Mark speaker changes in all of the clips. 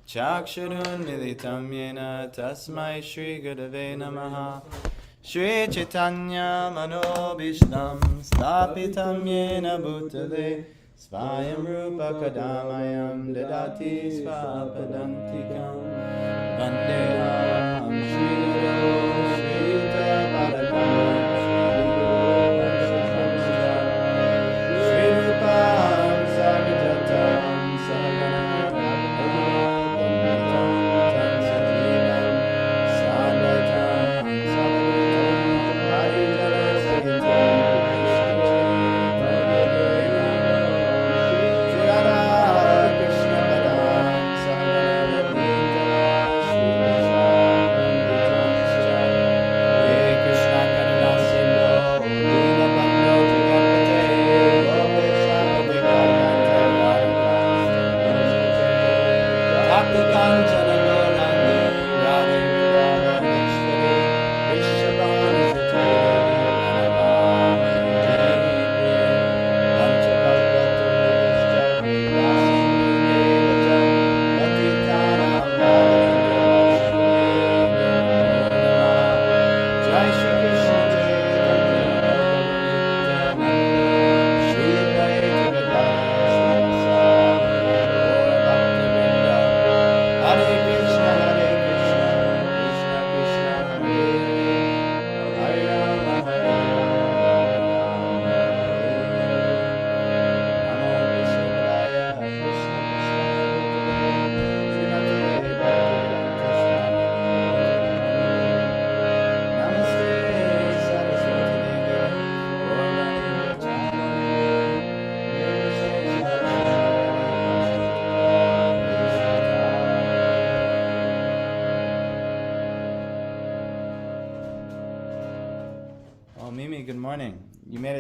Speaker 1: Chakshurun militam yena tasmai Shri Gurave Namaha. Shri Chaitanya Manobishtam Stapitam Yena Bhutale Svayam Rupa Kadamayam Dadati Svapadantikam Vandeham Shri Guru Shri Padakam Shri Rupam Sagajatam Saganam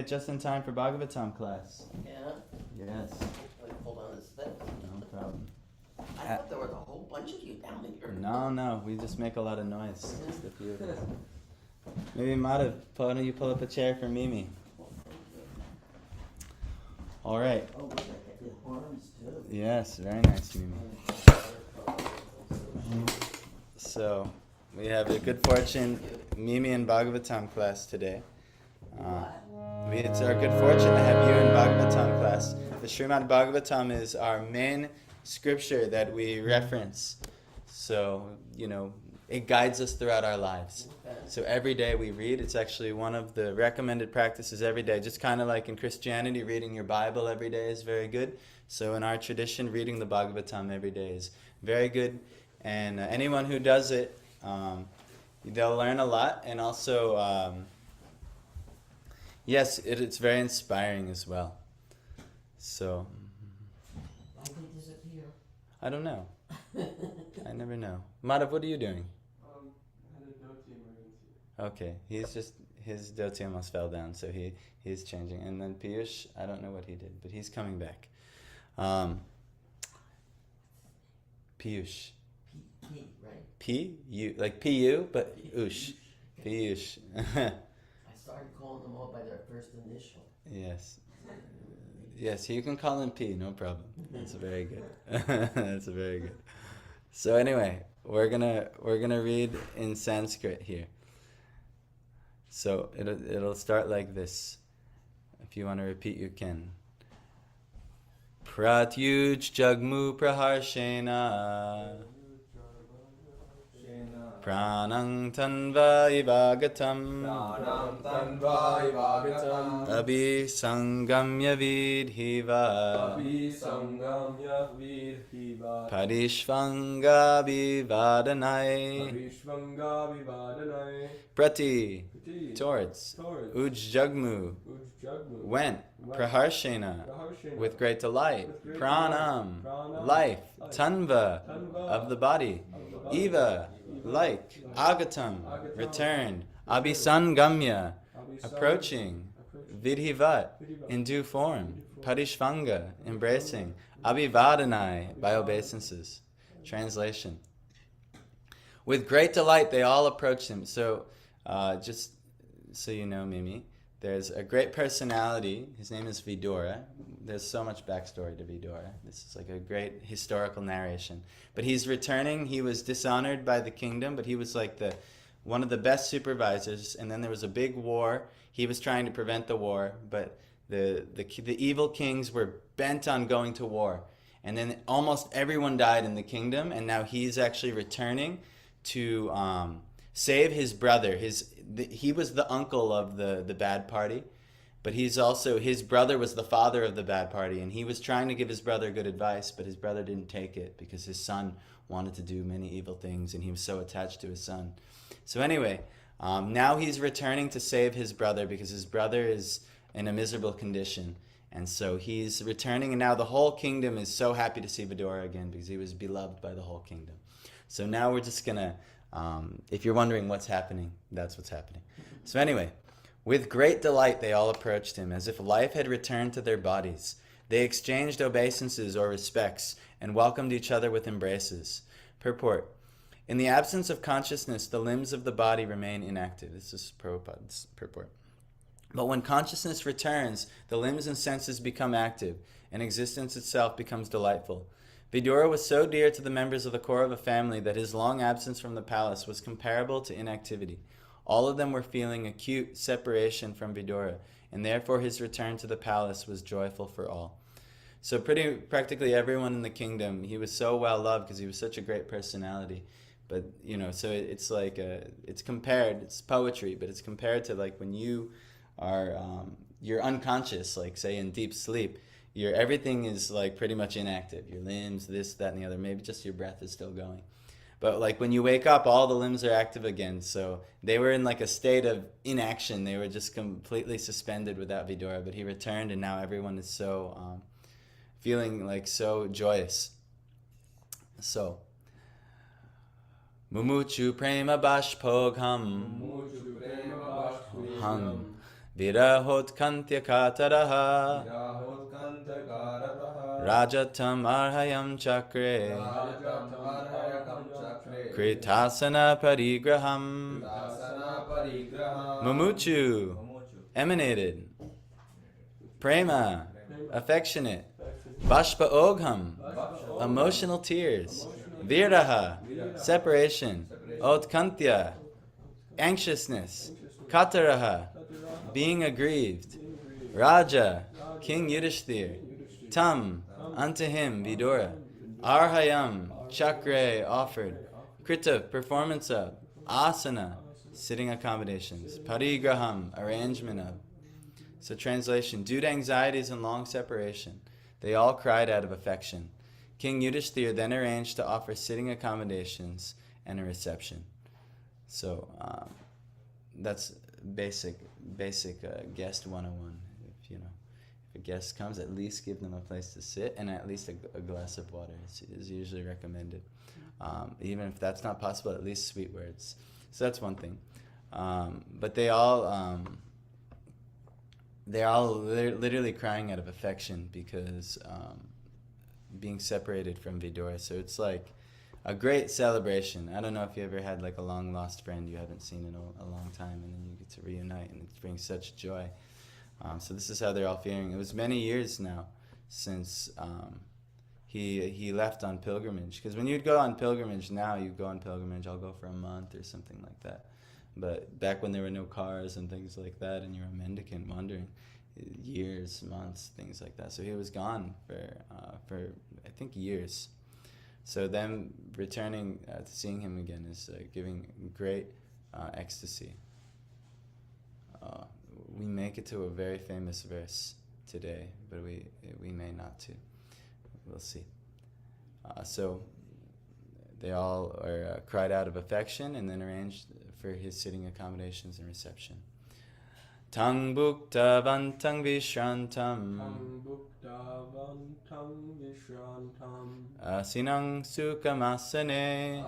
Speaker 1: just in time for Bhagavatam class.
Speaker 2: Yeah?
Speaker 1: Yes.
Speaker 2: Like, hold on this thing.
Speaker 1: No problem.
Speaker 2: I thought there was a whole bunch of you down here.
Speaker 1: No, we just make a lot of noise. Just a few of us. Maybe Madhav, why don't you pull up a chair for Mimi? All right.
Speaker 2: Oh, look, I got your horns too.
Speaker 1: Yes, very nice, Mimi. So, we have the good fortune, Mimi in Bhagavatam class today. It's our good fortune to have you in Bhagavatam class. The Srimad Bhagavatam is our main scripture that we reference. So, it guides us throughout our lives.
Speaker 2: Okay.
Speaker 1: So every day we read. It's actually one of the recommended practices every day. Just kind of like in Christianity, reading your Bible every day is very good. So in our tradition, reading the Bhagavatam every day is very good. And anyone who does it, they'll learn a lot. And also... yes, it's very inspiring as well. So,
Speaker 2: Why did they disappear?
Speaker 1: I don't know. I never know. Madhav, what are you doing?
Speaker 3: I had a Devotee emergency.
Speaker 1: Okay, his Devotee almost fell down, so he's changing. And then Piyush, I don't know what he did, but he's coming back. Piyush.
Speaker 2: P, right?
Speaker 1: P-U, like P-U, but Ush. Piyush.
Speaker 2: I started calling them all by their first initial.
Speaker 1: Yes. Yes, you can call him P, no problem. That's very good. That's very good. So anyway, we're gonna read in Sanskrit here. So it'll start like this. If you want to repeat, you can. Pratyuj jagmu praharshena Pranang tanva ivagatam Abhi sangamya vidhiva Parishvanga vivadanai Prati towards Ujjagmu went Praharshena with great delight Pranam life Tanva of the body Eva like Agatam returned Abhisangamya approaching Vidhivat in due form Parishvanga embracing Abhivadanai by obeisances. Translation: with great delight they all approached him. So just so you know, Mimi, there's a great personality. His name is Vidura. There's so much backstory to Vidura. This is like a great historical narration. But he's returning. He was dishonored by the kingdom, but he was like one of the best supervisors. And then there was a big war. He was trying to prevent the war, but the evil kings were bent on going to war. And then almost everyone died in the kingdom, and now he's actually returning to save his brother. He was the uncle of the bad party, but his brother was the father of the bad party, and he was trying to give his brother good advice, but his brother didn't take it because his son wanted to do many evil things, and he was so attached to his son. So anyway, now he's returning to save his brother because his brother is in a miserable condition. And so he's returning, and now the whole kingdom is so happy to see Vidura again because he was beloved by the whole kingdom. So now we're just going to, if you're wondering what's happening, that's what's happening. So anyway, with great delight they all approached him, as if life had returned to their bodies. They exchanged obeisances or respects and welcomed each other with embraces. Purport. In the absence of consciousness, the limbs of the body remain inactive. This is Prabhupada's purport. But when consciousness returns, the limbs and senses become active, and existence itself becomes delightful. Vidura was so dear to the members of the Kaurava family that his long absence from the palace was comparable to inactivity. All of them were feeling acute separation from Vidura, and therefore his return to the palace was joyful for all. So practically everyone in the kingdom, he was so well loved because he was such a great personality. But, so it's like, it's poetry, but it's compared to like when you you're unconscious, like say in deep sleep, everything is like pretty much inactive. Your limbs, this, that, and the other. Maybe just your breath is still going. But like when you wake up, all the limbs are active again. So they were in like a state of inaction. They were just completely suspended without Vidura. But he returned, and now everyone is so feeling like so joyous. So Mumuchu prema bashpogham hum Virahot kantya kataraha Rajatam arhayam chakre Kritasana parigraham Mumuchu emanated Prema affectionate Bashpa ogham emotional tears Viraha separation Otkantya anxiousness Kataraha being aggrieved. Raja, King Yudhishthir. Tam, unto him, Vidura. Arhayam, Chakre, offered. Krita, performance of. Asana, sitting accommodations. Parigraham, arrangement of. So translation, due to anxieties and long separation, they all cried out of affection. King Yudhishthir then arranged to offer sitting accommodations and a reception. So that's basic guest 101. If a guest comes, at least give them a place to sit and at least a glass of water is usually recommended. Even if that's not possible, at least sweet words. So that's one thing. But they're literally crying out of affection because being separated from Vidura. So it's like a great celebration. I don't know if you ever had like a long lost friend you haven't seen in a long time, and then you get to reunite, and it brings such joy. So this is how they're all feeling. It was many years now since he left on pilgrimage. Because when you'd go on pilgrimage, now you go on pilgrimage, I'll go for a month or something like that. But back when there were no cars and things like that, and you're a mendicant wandering, years, months, things like that. So he was gone for I think years. So them returning to seeing him again is giving great ecstasy. We make it to a very famous verse today, but we may not too. We'll see. So they all are cried out of affection and then arranged for his sitting accommodations and reception. Tang bhukta vantang vishrantam asinang sukhamasane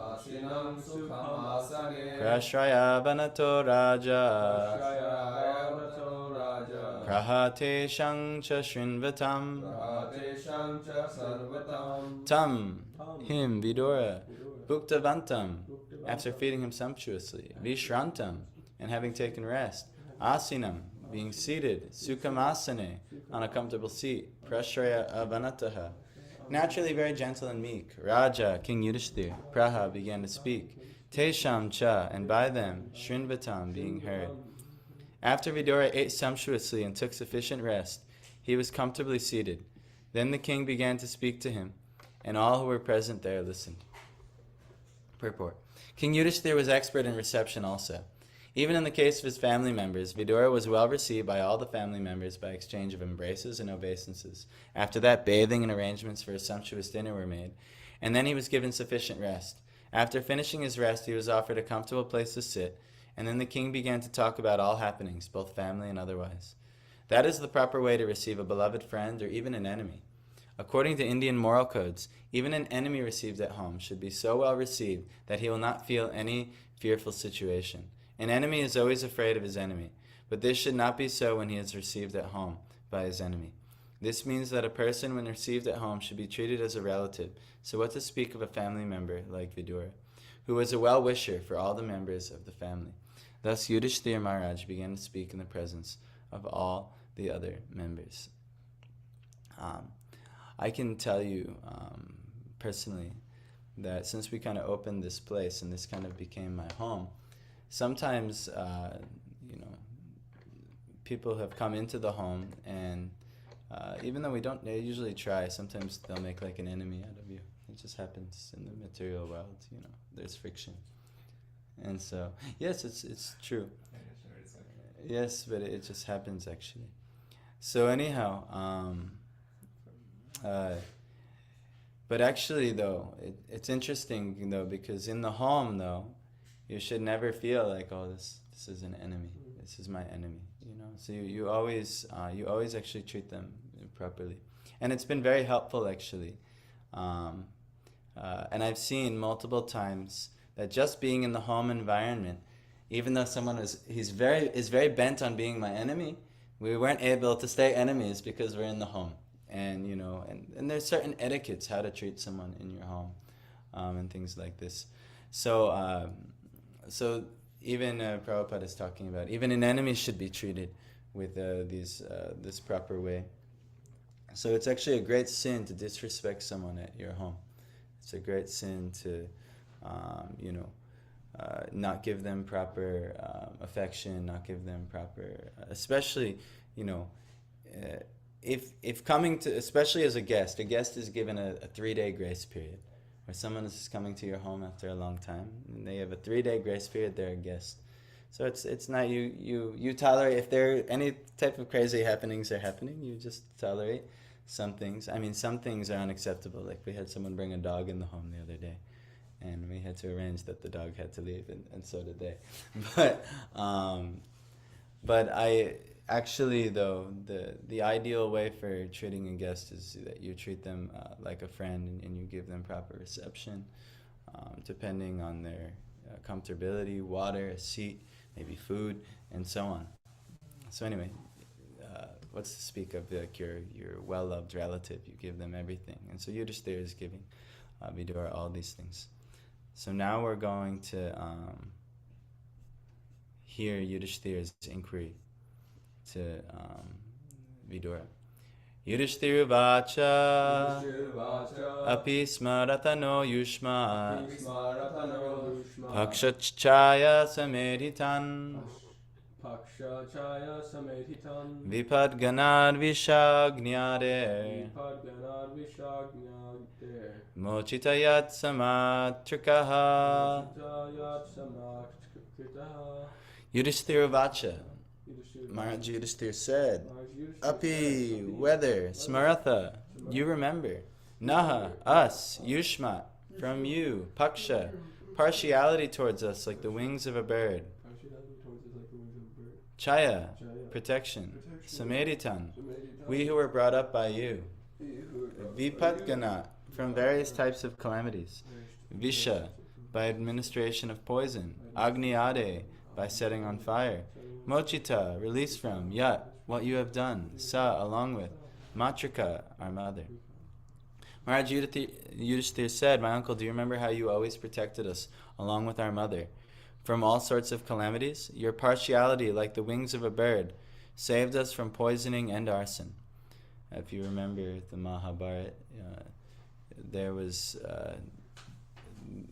Speaker 1: prashraya vanato raja prahate shangcha shrinvatam tam him Vidura bhukta vantam after feeding him sumptuously vishrantam and having taken rest Asinam, being seated, Sukhamasane, on a comfortable seat, Prashraya Avanataha, naturally very gentle and meek, Raja, King Yudhishthir, Praha began to speak, Tesham Cha, and by them, Shrinvatam, being heard. After Vidura ate sumptuously and took sufficient rest, he was comfortably seated. Then the king began to speak to him, and all who were present there listened. Purport. King Yudhishthir was expert in reception also. Even in the case of his family members, Vidura was well received by all the family members by exchange of embraces and obeisances. After that, bathing and arrangements for a sumptuous dinner were made, and then he was given sufficient rest. After finishing his rest, he was offered a comfortable place to sit, and then the king began to talk about all happenings, both family and otherwise. That is the proper way to receive a beloved friend or even an enemy. According to Indian moral codes, even an enemy received at home should be so well received that he will not feel any fearful situation. An enemy is always afraid of his enemy, but this should not be so when he is received at home by his enemy. This means that a person when received at home should be treated as a relative, so what to speak of a family member like Vidura, who was a well-wisher for all the members of the family. Thus Yudhishthira Maharaj began to speak in the presence of all the other members. I can tell you personally that since we kind of opened this place and this kind of became my home, sometimes people have come into the home and even though they usually try, sometimes they'll make like an enemy out of you. It just happens in the material world, there's friction. And so, yes, it's true. Yes, but it just happens actually. So anyhow, but actually though, it's interesting though, because in the home though, you should never feel like, oh, this is an enemy. This is my enemy, So you always actually treat them properly, and it's been very helpful actually. And I've seen multiple times that just being in the home environment, even though someone is very bent on being my enemy, we weren't able to stay enemies because we're in the home. And and there's certain etiquettes how to treat someone in your home, and things like this. So even Prabhupada is talking about even an enemy should be treated with this proper way. So it's actually a great sin to disrespect someone at your home. It's a great sin to not give them proper affection, not give them proper, especially if coming to, especially as a guest is given a 3-day grace period. Where someone is coming to your home after a long time, and they have a 3-day grace period, they're a guest. So it's not you tolerate, if there are any type of crazy happenings are happening, you just tolerate some things. I mean, some things are unacceptable. Like we had someone bring a dog in the home the other day, and we had to arrange that the dog had to leave, and so did they. But I actually though the ideal way for treating a guest is that you treat them like a friend, and you give them proper reception, depending on their comfortability, water, a seat, maybe food, and so on. So anyway, what's to speak of like your well-loved relative? You give them everything, and so Yudhishthira is giving Vidura all these things. So now we're going to hear Yudhishthira's inquiry to Vidura. Yudhishthira vacha api smaratano yushma pakshachaya sameditan vipadganad vishagnyade mochitayat samatrikaha. Yudhishthira vacha, Maharaj Yudhishthira said, Api, whether, Smaratha, you remember, Naha, us, Yushma, from you, Paksha, partiality towards us like the wings of a bird, Chaya, protection, Sameditan, we who were brought up by you, Vipatgana, from various types of calamities, Visha, by administration of poison, Agniade, by setting on fire, Mochita, release from, Yat, what you have done, Sa, along with, Matrika, our mother. Maharaj Yudhishthira said, my uncle, do you remember how you always protected us, along with our mother, from all sorts of calamities? Your partiality, like the wings of a bird, saved us from poisoning and arson. If you remember the Mahabharata,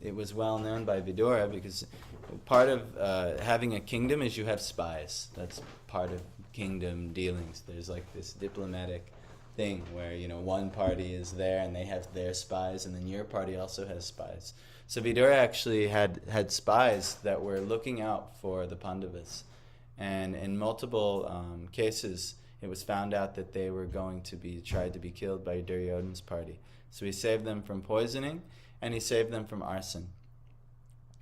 Speaker 1: it was well known by Vidura because part of having a kingdom is you have spies. That's part of kingdom dealings. There's like this diplomatic thing where, one party is there and they have their spies, and then your party also has spies. So Vidura actually had spies that were looking out for the Pandavas. And in multiple cases, it was found out that they were going to be tried to be killed by Duryodhana's party. So he saved them from poisoning, and he saved them from arson.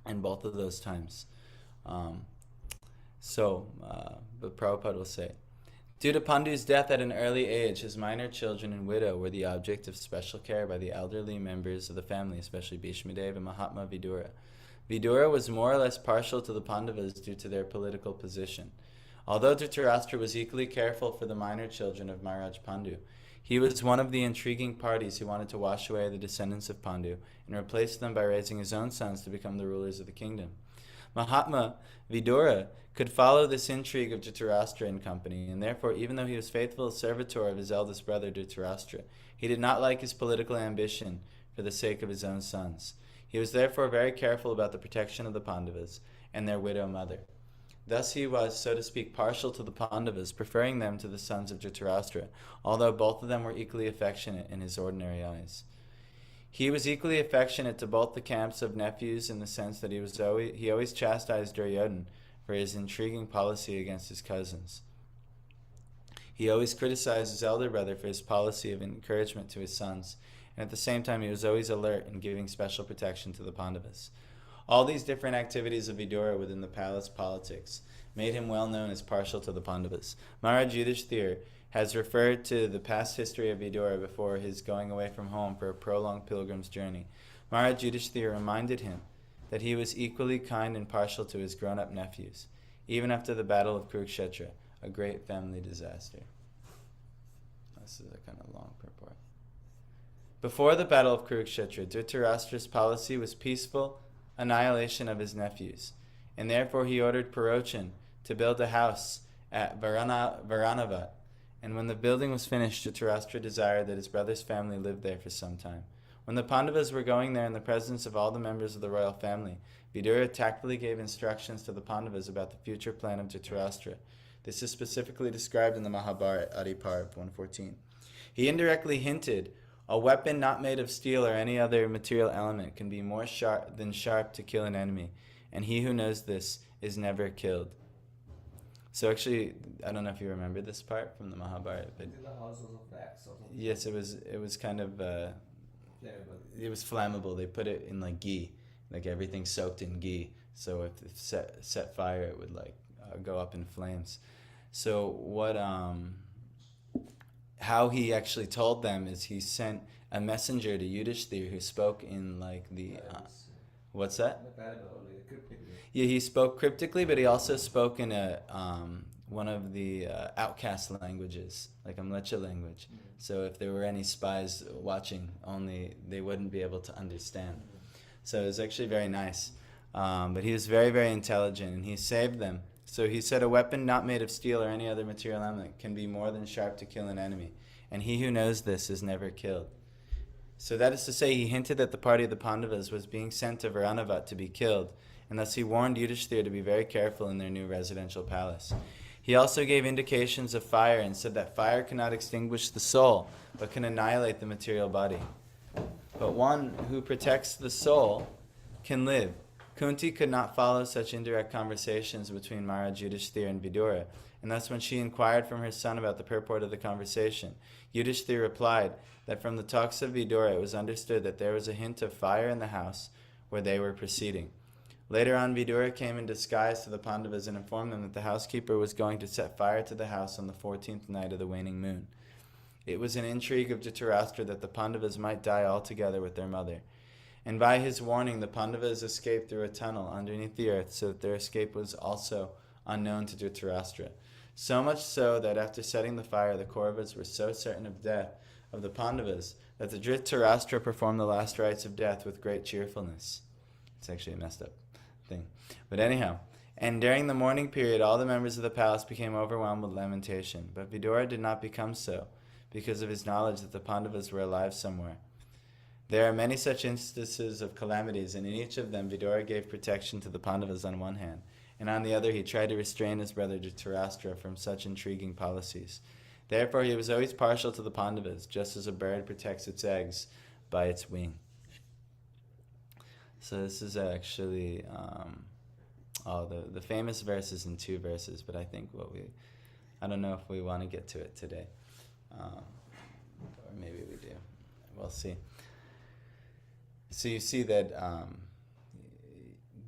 Speaker 1: In both of those times. But Prabhupada will say, due to Pandu's death at an early age, his minor children and widow were the object of special care by the elderly members of the family, especially Bhishmadev and Mahatma Vidura. Vidura was more or less partial to the Pandavas due to their political position. Although Dhritarashtra was equally careful for the minor children of Maharaj Pandu, he was one of the intriguing parties who wanted to wash away the descendants of Pandu and replace them by raising his own sons to become the rulers of the kingdom. Mahatma Vidura could follow this intrigue of Dhritarashtra and company, and therefore, even though he was faithful servitor of his eldest brother Dhritarashtra, he did not like his political ambition for the sake of his own sons. He was therefore very careful about the protection of the Pandavas and their widow mother. Thus he was, so to speak, partial to the Pandavas, preferring them to the sons of Dhritarashtra, although both of them were equally affectionate in his ordinary eyes. He was equally affectionate to both the camps of nephews in the sense that he always chastised Duryodhana for his intriguing policy against his cousins. He always criticized his elder brother for his policy of encouragement to his sons, and at the same time he was always alert in giving special protection to the Pandavas. All these different activities of Vidura within the palace politics made him well known as partial to the Pandavas. Maharaj Yudhishthira has referred to the past history of Vidura before his going away from home for a prolonged pilgrim's journey. Maharaj Yudhishthira reminded him that he was equally kind and partial to his grown-up nephews, even after the battle of Kurukshetra, a great family disaster. This is a kind of long purport. Before the battle of Kurukshetra, Dhritarashtra's policy was peaceful annihilation of his nephews, and therefore he ordered Parochan to build a house at Varanavat, and when the building was finished, Dhritarashtra desired that his brother's family live there for some time. When the Pandavas were going there in the presence of all the members of the royal family, Vidura tactfully gave instructions to the Pandavas about the future plan of Dhritarashtra. This is specifically described in the Mahabharata, Adiparv 114. He indirectly hinted, a weapon not made of steel or any other material element can be more sharp to kill an enemy, and he who knows this is never killed. So actually, I don't know if you remember this part from the Mahabharata, but
Speaker 2: The houses of wax or something.
Speaker 1: yes, it was kind of it was flammable. They put it in like ghee, like everything soaked in ghee. So if it set fire, it would like go up in flames. So how he actually told them is he sent a messenger to Yudhishthira who spoke in like the what's that? Yeah, he spoke cryptically, but he also spoke in a one of the outcast languages, like Amlecha language. So if there were any spies watching, only they wouldn't be able to understand. So it was actually very nice. But he was very, very intelligent, and he saved them. So he said, a weapon not made of steel or any other material element can be more than sharp to kill an enemy, and he who knows this is never killed. So that is to say, he hinted that the party of the Pandavas was being sent to Varanavat to be killed, and thus he warned Yudhishthira to be very careful in their new residential palace. He also gave indications of fire and said that fire cannot extinguish the soul, but can annihilate the material body. But one who protects the soul can live. Kunti could not follow such indirect conversations between Maharaj Yudhishthira and Vidura, and thus when she inquired from her son about the purport of the conversation, Yudhishthira replied that from the talks of Vidura it was understood that there was a hint of fire in the house where they were proceeding. Later on, Vidura came in disguise to the Pandavas and informed them that the housekeeper was going to set fire to the house on the 14th night of the waning moon. It was an intrigue of Dhritarashtra that the Pandavas might die altogether with their mother. And by his warning, the Pandavas escaped through a tunnel underneath the earth, so that their escape was also unknown to Dhritarashtra. So much so that after setting the fire, the Kauravas were so certain of death of the Pandavas that the Dhritarashtra performed the last rites of death with great cheerfulness. It's actually a messed up thing. But anyhow, And during the mourning period, all the members of the palace became overwhelmed with lamentation. But Vidura did not become so, because of his knowledge that the Pandavas were alive somewhere. There are many such instances of calamities, and in each of them Vidura gave protection to the Pandavas on one hand, and on the other he tried to restrain his brother Dhritarashtra from such intriguing policies. Therefore he was always partial to the Pandavas, just as a bird protects its eggs by its wing. So this is actually the famous verses in 2 verses, but I think I don't know if we want to get to it today. Or maybe we do. We'll see. So you see that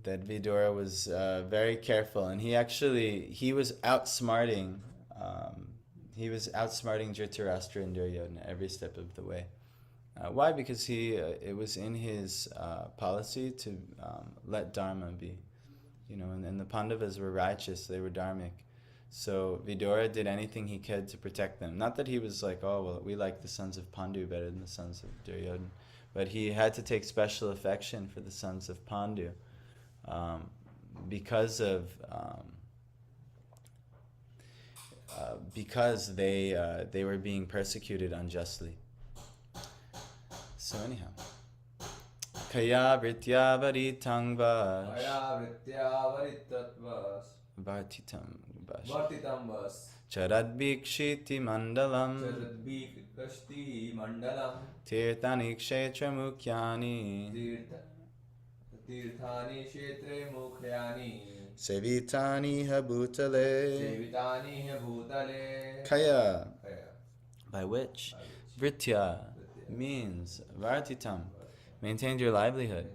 Speaker 1: that Vidura was very careful, and he was outsmarting Dhritarashtra and Duryodhana every step of the way. Why? Because it was in his policy to let Dharma be, and the Pandavas were righteous, they were dharmic. So Vidura did anything he could to protect them. Not that he was like, oh, well, we like the sons of Pandu better than the sons of Duryodhana. But he had to take special affection for the sons of Pandu because they were being persecuted unjustly. So anyhow, Kaya Vritya Varitangvas Vartitam Vas Charadbhikshiti Mandalam Tirthani Kshetra Mukyani Sevitani Habhutale Kaya, by which Vritya means Vartitam, maintained your livelihood,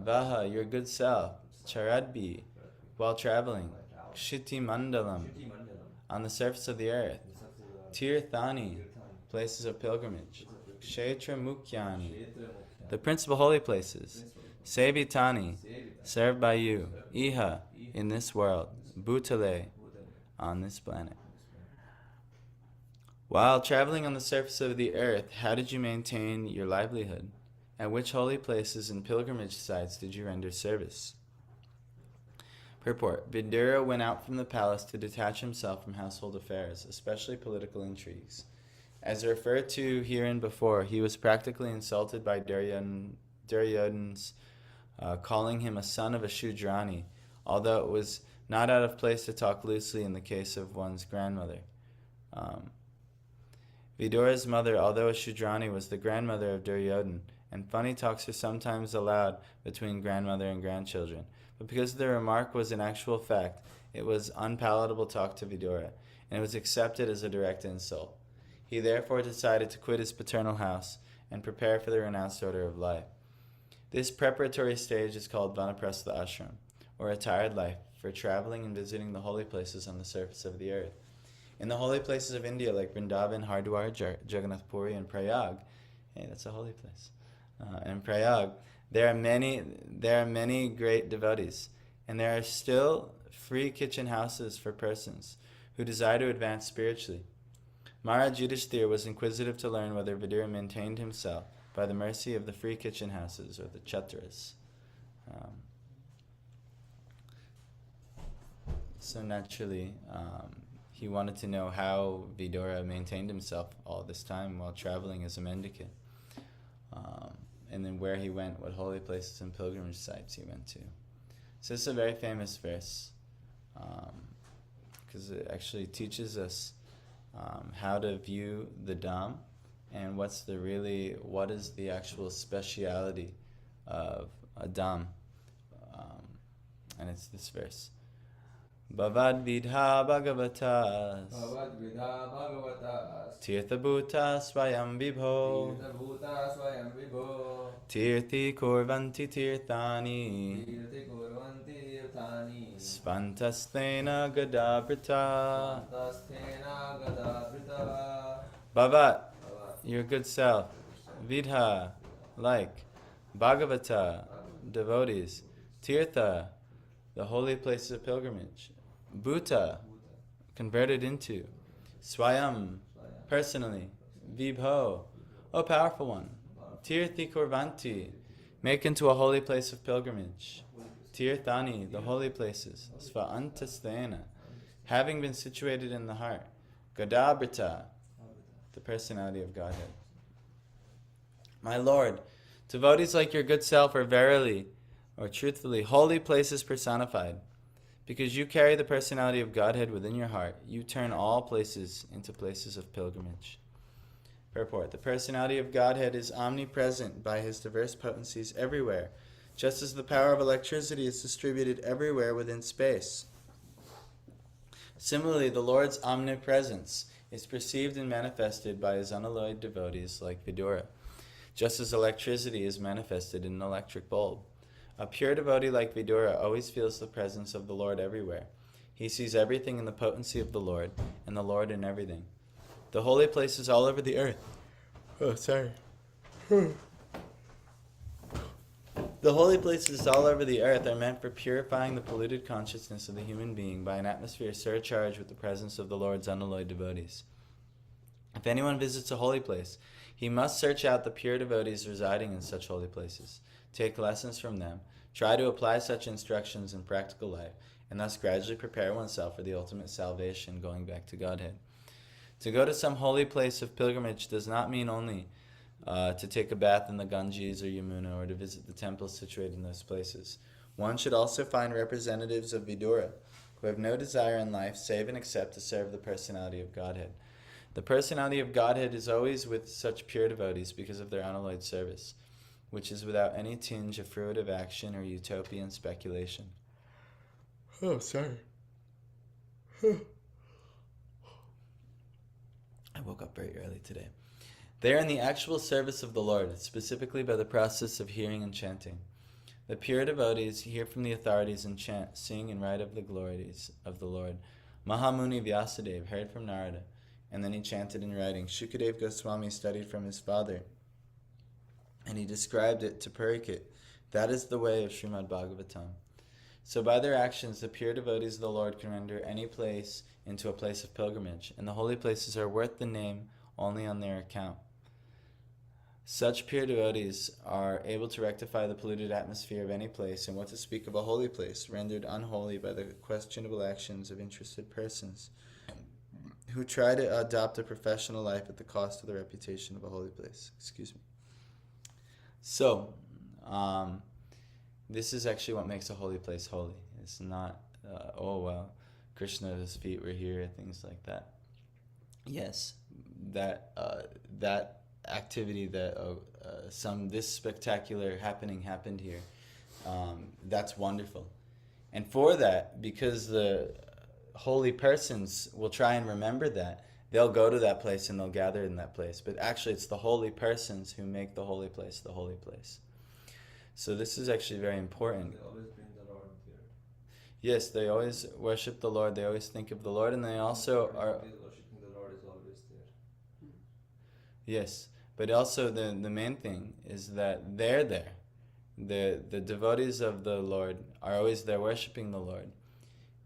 Speaker 1: Vaha, your good self, Charadbi, while traveling, Kshiti Mandalam, on the surface of the earth, Tirthani, places of pilgrimage, Kshetra Mukyani, the principal holy places, Sevitani, served by you, Iha, in this world, Bhutale, on this planet. While traveling on the surface of the earth, how did you maintain your livelihood? At which holy places and pilgrimage sites did you render service? Purport. Vidura went out from the palace to detach himself from household affairs, especially political intrigues. As referred to herein before, he was practically insulted by Duryodhana's calling him a son of a Shudrani, although it was not out of place to talk loosely in the case of one's grandmother. Vidura's mother, although a Shudrani, was the grandmother of Duryodhana, and funny talks are sometimes allowed between grandmother and grandchildren. But because the remark was an actual fact, it was unpalatable talk to Vidura, and it was accepted as a direct insult. He therefore decided to quit his paternal house and prepare for the renounced order of life. This preparatory stage is called Vanaprastha Ashram, or retired life, for traveling and visiting the holy places on the surface of the earth. In the holy places of India, like Vrindavan, Hardwar, Jagannath Puri, and Prayag, hey, that's a holy place, and Prayag, there are many great devotees, and there are still free kitchen houses for persons who desire to advance spiritually. Maharaj Yudhishthira was inquisitive to learn whether Vidura maintained himself by the mercy of the free kitchen houses, or the chatras. So naturally, he wanted to know how Vidura maintained himself all this time while traveling as a mendicant. And then where he went, what holy places and pilgrimage sites he went to. So this is a very famous verse, because it actually teaches us how to view the Dham, and what is the actual speciality of a Dham. And it's this verse. Bhavad Vidha Bhagavatas Tirtha Bhuta Swayam Vibho Tirthi Kurvanti Tirthani Svantasthena Gadabrita Bhavat, your good self, Vidha, like, Bhagavata, devotees, Tirtha, the holy places of pilgrimage, Bhuta, converted into, Swayam, personally, Vibho, O powerful one, Tirthi Kurvanti, make into a holy place of pilgrimage, Tirthani, the holy places. Svaantastena, having been situated in the heart. Gadabrita, the personality of Godhead. My Lord, devotees like your good self are verily, or truthfully, holy places personified. Because you carry the personality of Godhead within your heart, you turn all places into places of pilgrimage. Purport. The personality of Godhead is omnipresent by his diverse potencies everywhere, just as the power of electricity is distributed everywhere within space. Similarly, the Lord's omnipresence is perceived and manifested by his unalloyed devotees like Vidura, just as electricity is manifested in an electric bulb. A pure devotee like Vidura always feels the presence of the Lord everywhere. He sees everything in the potency of the Lord, and the Lord in everything. The holy places all over the earth. The holy places all over the earth are meant for purifying the polluted consciousness of the human being by an atmosphere surcharged with the presence of the Lord's unalloyed devotees. If anyone visits a holy place, he must search out the pure devotees residing in such holy places, take lessons from them, try to apply such instructions in practical life, and thus gradually prepare oneself for the ultimate salvation, going back to Godhead. To go to some holy place of pilgrimage does not mean only to take a bath in the Ganges or Yamuna or to visit the temples situated in those places. One should also find representatives of Vidura who have no desire in life save and except to serve the personality of Godhead. The personality of Godhead is always with such pure devotees because of their unalloyed service, which is without any tinge of fruitive action or utopian speculation. I woke up very early today. They are in the actual service of the Lord, specifically by the process of hearing and chanting. The pure devotees hear from the authorities and chant, sing, and write of the glories of the Lord. Mahamuni Vyasadeva heard from Narada, and then he chanted in writing. Shukadeva Goswami studied from his father, and he described it to Parikshit. That is the way of Srimad Bhagavatam. So by their actions, the pure devotees of the Lord can render any place into a place of pilgrimage, and the holy places are worth the name only on their account. Such pure devotees are able to rectify the polluted atmosphere of any place, and what to speak of a holy place, rendered unholy by the questionable actions of interested persons who try to adopt a professional life at the cost of the reputation of a holy place. So, this is actually what makes a holy place holy. It's not, Krishna's feet were here, things like that. Yes, that activity, this spectacular happening happened here. That's wonderful. And for that, because the holy persons will try and remember that, they'll go to that place and they'll gather in that place. But actually, it's the holy persons who make the holy place the holy place. So this is actually very important.
Speaker 3: They always bring the Lord here.
Speaker 1: Yes, they always worship the Lord. They always think of the Lord, and they also are.
Speaker 3: Worshipping the Lord is always there.
Speaker 1: Yes, but also the main thing is that they're there. The devotees of the Lord are always there worshiping the Lord,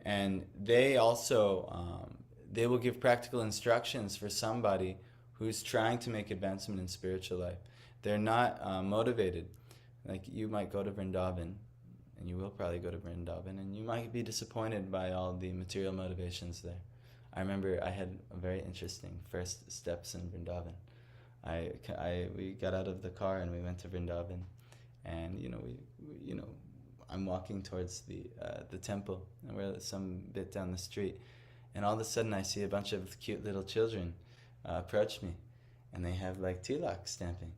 Speaker 1: and they also they will give practical instructions for somebody who's trying to make advancement in spiritual life. They're not motivated. Like you might go to Vrindavan, and you will probably go to Vrindavan, and you might be disappointed by all the material motivations there. I remember I had a very interesting first steps in Vrindavan. We got out of the car and we went to Vrindavan, and I'm walking towards the temple, and we're some bit down the street, and all of a sudden I see a bunch of cute little children approach me, and they have like tilak stamping.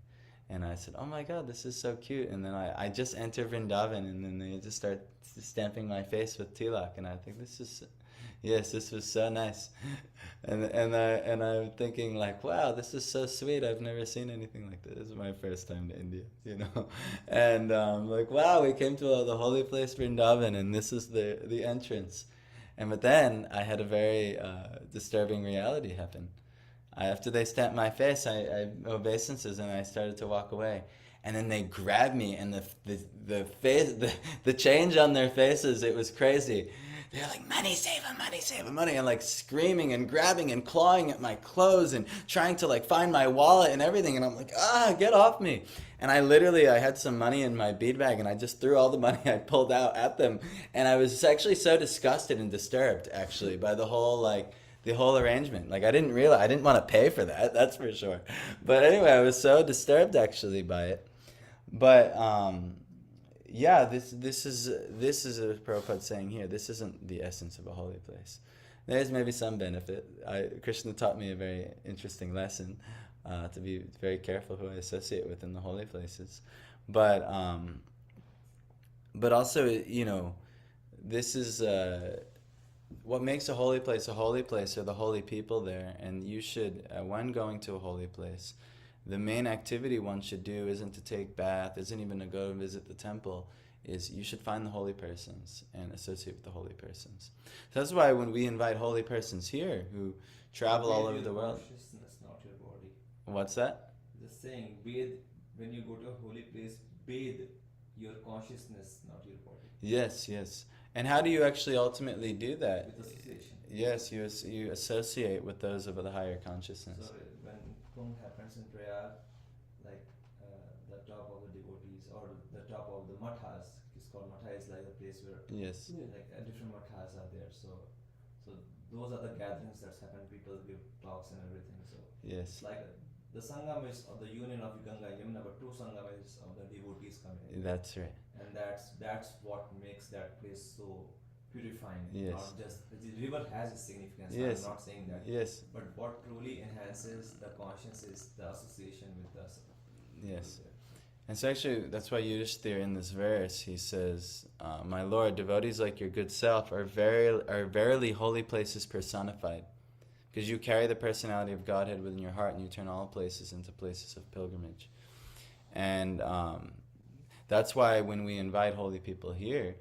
Speaker 1: And I said, oh my God, this is so cute. And then I just enter Vrindavan, and then they just start stamping my face with tilak. And I think this was so nice. And I'm thinking like, wow, this is so sweet. I've never seen anything like this. This is my first time to India, And like, wow, we came to the holy place Vrindavan, and this is the entrance. But then I had a very disturbing reality happen. After they stamped my face, I obeisances, and I started to walk away. And then they grabbed me, and the change on their faces, it was crazy. they're like, money, save him, money, and like screaming and grabbing and clawing at my clothes and trying to like find my wallet and everything. And I'm like, get off me. And I had some money in my bead bag, and I just threw all the money I pulled out at them. And I was actually so disgusted and disturbed, actually, by the whole arrangement. Like, I didn't want to pay for that, that's for sure. But anyway, I was so disturbed, actually, by it. But, yeah, this is a Prabhupada saying here, this isn't the essence of a holy place. There's maybe some benefit. Krishna taught me a very interesting lesson, to be very careful who I associate with in the holy places. But also, this is what makes a holy place are the holy people there. And you should, when going to a holy place, the main activity one should do isn't to take bath, isn't even to go and visit the temple, is you should find the holy persons and associate with the holy persons. So that's why when we invite holy persons here who travel all over the world.
Speaker 3: Consciousness, not your body.
Speaker 1: What's that?
Speaker 3: Just saying, bathe, when you go to a holy place, bathe your consciousness, not your body.
Speaker 1: Yes. And how do you actually ultimately do that?
Speaker 3: With association.
Speaker 1: Yes, you associate with those of the higher consciousness.
Speaker 3: So when Kumbh happens in Prayag, like the top of the devotees or the top of the mathas, it's called matha is like the place where
Speaker 1: Yes.
Speaker 3: like different mathas are there. So those are the gatherings that's happened. People give talks and everything. So
Speaker 1: Yes.
Speaker 3: it's like the sangam is of the union of Ganga and Yamuna, but two sangam is of the devotees coming.
Speaker 1: That's right.
Speaker 3: And that's what makes that place so purifying.
Speaker 1: Yes.
Speaker 3: Not just the river has its significance.
Speaker 1: Yes.
Speaker 3: I'm not saying that.
Speaker 1: Yes.
Speaker 3: But what truly enhances the conscience is the association with the.
Speaker 1: Yes. And so actually, that's why Yudhishthira in this verse, he says, my Lord, devotees like your good self are verily holy places personified. Because you carry the personality of Godhead within your heart, and you turn all places into places of pilgrimage. And that's why when we invite holy people here,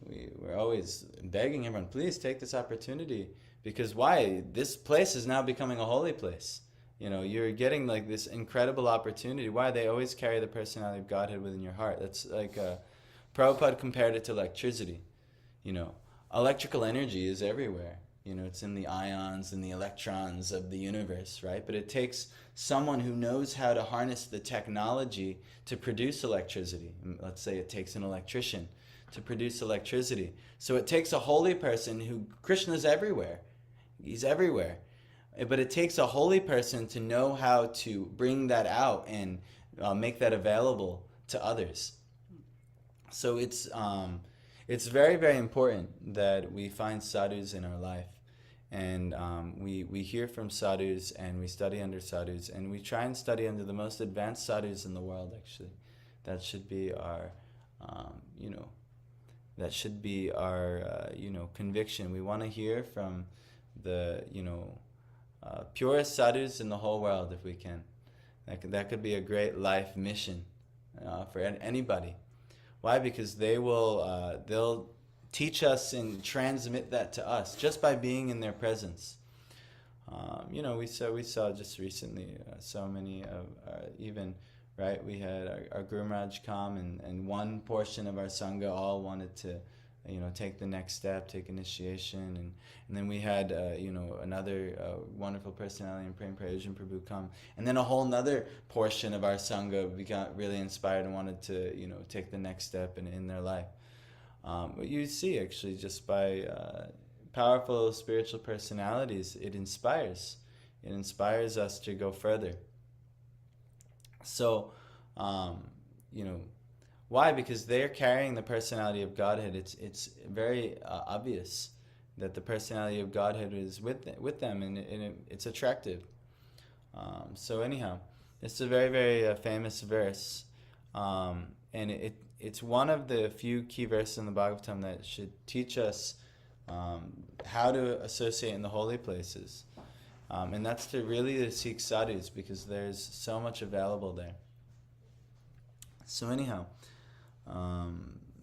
Speaker 1: we're always begging everyone, please take this opportunity. Because why? This place is now becoming a holy place. You're getting like this incredible opportunity. Why? They always carry the personality of Godhead within your heart. That's like, Prabhupada compared it to electricity. Electrical energy is everywhere. It's in the ions and the electrons of the universe, right? But it takes someone who knows how to harness the technology to produce electricity. Let's say it takes an electrician to produce electricity. So it takes a holy person who, Krishna's everywhere. He's everywhere. But it takes a holy person to know how to bring that out and make that available to others. So it's very, very important that we find sadhus in our life. And we hear from sadhus, and we study under sadhus, and we try and study under the most advanced sadhus in the world, actually. That should be our, conviction. We want to hear from the, purest sadhus in the whole world, if we can. That could be a great life mission for anybody. Why? Because they'll teach us and transmit that to us just by being in their presence. We saw just recently so many of even, right? We had our Guru Maharaj come, and one portion of our Sangha all wanted to, take the next step, take initiation, and then we had, another wonderful personality in Prem Prayojan Prabhu come, and then a whole nother portion of our Sangha got really inspired and wanted to, take the next step in their life. What you see actually just by powerful spiritual personalities, it inspires us to go further. So, why? Because they're carrying the personality of Godhead. It's very obvious that the personality of Godhead is with them, and it's attractive. So anyhow, it's a very, very famous verse, and it's one of the few key verses in the Bhagavatam that should teach us how to associate in the holy places. And that's to seek sadhus, because there's so much available there. So anyhow,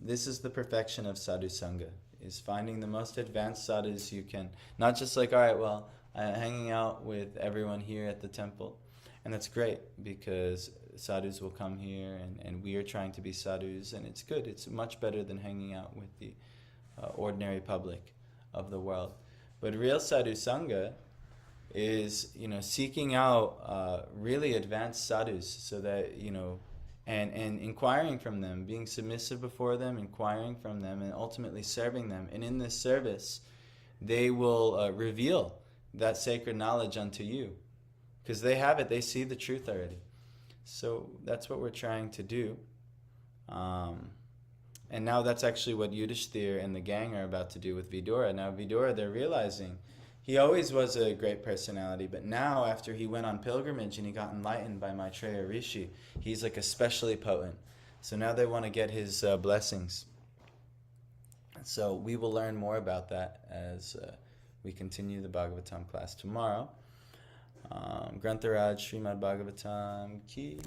Speaker 1: this is the perfection of sadhu sangha, is finding the most advanced sadhus you can. Not just like, all right, well, hanging out with everyone here at the temple. And that's great, because sadhus will come here, and we are trying to be sadhus, and it's good. It's much better than hanging out with the ordinary public. of the world. But real sadhu sangha is, seeking out really advanced sadhus, so that, and inquiring from them, being submissive before them, inquiring from them, and ultimately serving them. And in this service, they will reveal that sacred knowledge unto you, because they have it, they see the truth already. So that's what we're trying to do. And now that's actually what Yudhishthir and the gang are about to do with Vidura. Now Vidura, they're realizing he always was a great personality, but now after he went on pilgrimage and he got enlightened by Maitreya Rishi, he's like especially potent. So now they want to get his blessings. So we will learn more about that as we continue the Bhagavatam class tomorrow. Grantharaj Srimad Bhagavatam ki